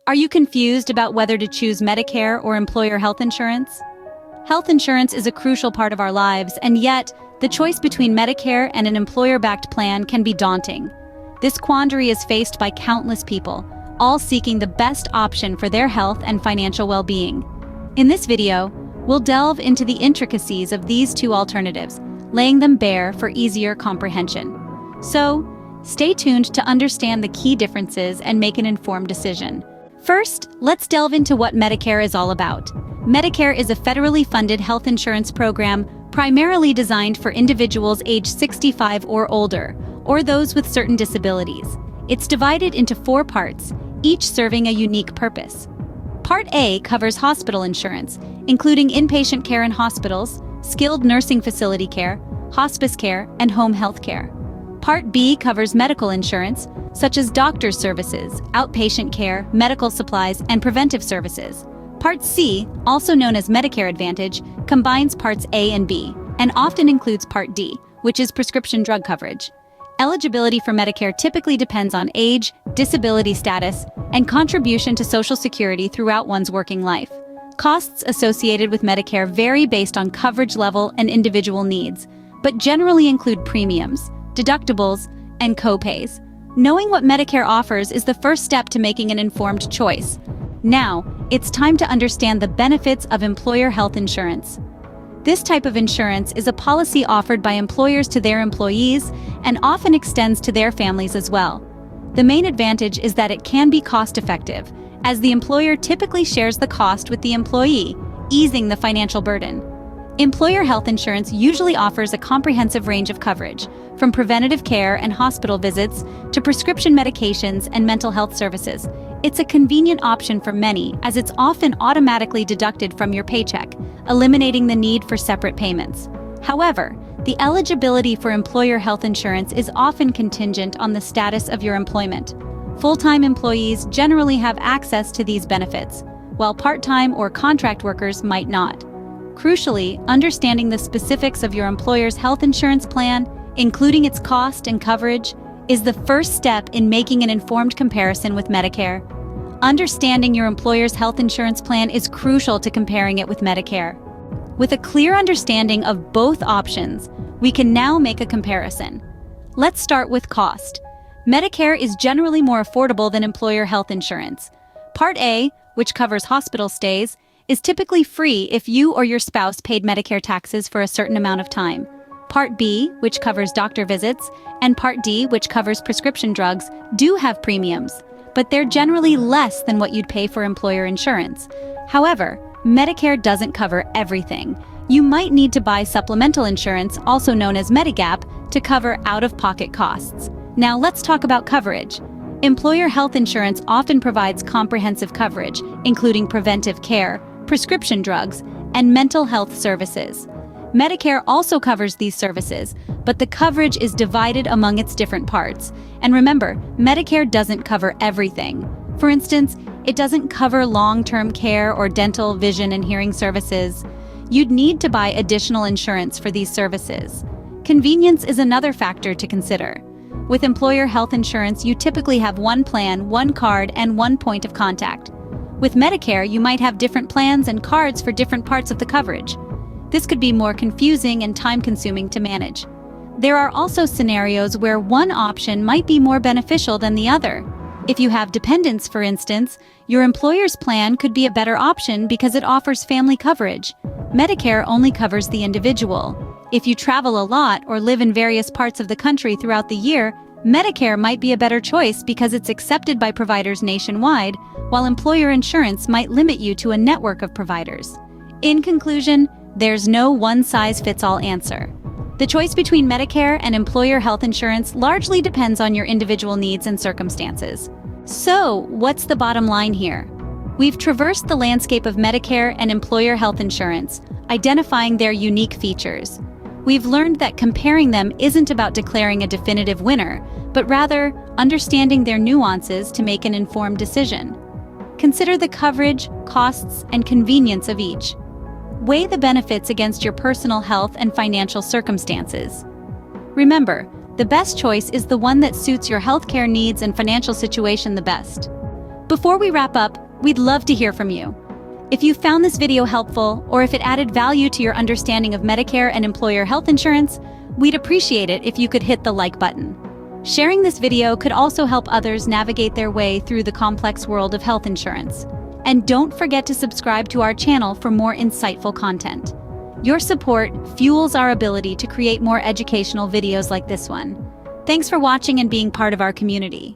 Are you confused about whether to choose Medicare or employer health insurance? Health insurance is a crucial part of our lives, and yet, the choice between Medicare and an employer-backed plan can be daunting. This quandary is faced by countless people, all seeking the best option for their health and financial well-being. In this video, we'll delve into the intricacies of these two alternatives, laying them bare for easier comprehension. So, stay tuned to understand the key differences and make an informed decision. First, let's delve into what Medicare is all about. Medicare is a federally funded health insurance program primarily designed for individuals age 65 or older, or those with certain disabilities. It's divided into 4 parts, each serving a unique purpose. Part A covers hospital insurance, including inpatient care in hospitals, skilled nursing facility care, hospice care, and home health care. Part B covers medical insurance, such as doctor's services, outpatient care, medical supplies, and preventive services. Part C, also known as Medicare Advantage, combines Parts A and B, and often includes Part D, which is prescription drug coverage. Eligibility for Medicare typically depends on age, disability status, and contribution to Social Security throughout one's working life. Costs associated with Medicare vary based on coverage level and individual needs, but generally include premiums, deductibles, and co-pays. Knowing what Medicare offers is the first step to making an informed choice. Now, it's time to understand the benefits of employer health insurance. This type of insurance is a policy offered by employers to their employees and often extends to their families as well. The main advantage is that it can be cost-effective, as the employer typically shares the cost with the employee, easing the financial burden. Employer health insurance usually offers a comprehensive range of coverage, from preventative care and hospital visits to prescription medications and mental health services. It's a convenient option for many, as it's often automatically deducted from your paycheck, eliminating the need for separate payments. However, the eligibility for employer health insurance is often contingent on the status of your employment. Full-time employees generally have access to these benefits, while part-time or contract workers might not. Crucially, understanding the specifics of your employer's health insurance plan, including its cost and coverage, is the first step in making an informed comparison with Medicare. Understanding your employer's health insurance plan is crucial to comparing it with Medicare. With a clear understanding of both options, we can now make a comparison. Let's start with cost. Medicare is generally more affordable than employer health insurance. Part A, which covers hospital stays, is typically free if you or your spouse paid Medicare taxes for a certain amount of time. Part B, which covers doctor visits, and Part D, which covers prescription drugs, do have premiums, but they're generally less than what you'd pay for employer insurance. However, Medicare doesn't cover everything. You might need to buy supplemental insurance, also known as Medigap, to cover out-of-pocket costs. Now let's talk about coverage. Employer health insurance often provides comprehensive coverage, including preventive care, prescription drugs, and mental health services. Medicare also covers these services, but the coverage is divided among its different parts. And remember, Medicare doesn't cover everything. For instance, it doesn't cover long-term care or dental, vision, and hearing services. You'd need to buy additional insurance for these services. Convenience is another factor to consider. With employer health insurance, you typically have one plan, one card, and one point of contact. With Medicare, you might have different plans and cards for different parts of the coverage. This could be more confusing and time-consuming to manage. There are also scenarios where one option might be more beneficial than the other. If you have dependents, for instance, your employer's plan could be a better option because it offers family coverage. Medicare only covers the individual. If you travel a lot or live in various parts of the country throughout the year, Medicare might be a better choice because it's accepted by providers nationwide, while employer insurance might limit you to a network of providers. In conclusion, there's no one-size-fits-all answer. The choice between Medicare and employer health insurance largely depends on your individual needs and circumstances. So, what's the bottom line here? We've traversed the landscape of Medicare and employer health insurance, identifying their unique features. We've learned that comparing them isn't about declaring a definitive winner, but rather understanding their nuances to make an informed decision. Consider the coverage, costs, and convenience of each. Weigh the benefits against your personal health and financial circumstances. Remember, the best choice is the one that suits your healthcare needs and financial situation the best. Before we wrap up, we'd love to hear from you. If you found this video helpful, or if it added value to your understanding of Medicare and employer health insurance, we'd appreciate it if you could hit the like button. Sharing this video could also help others navigate their way through the complex world of health insurance. And don't forget to subscribe to our channel for more insightful content. Your support fuels our ability to create more educational videos like this one. Thanks for watching and being part of our community.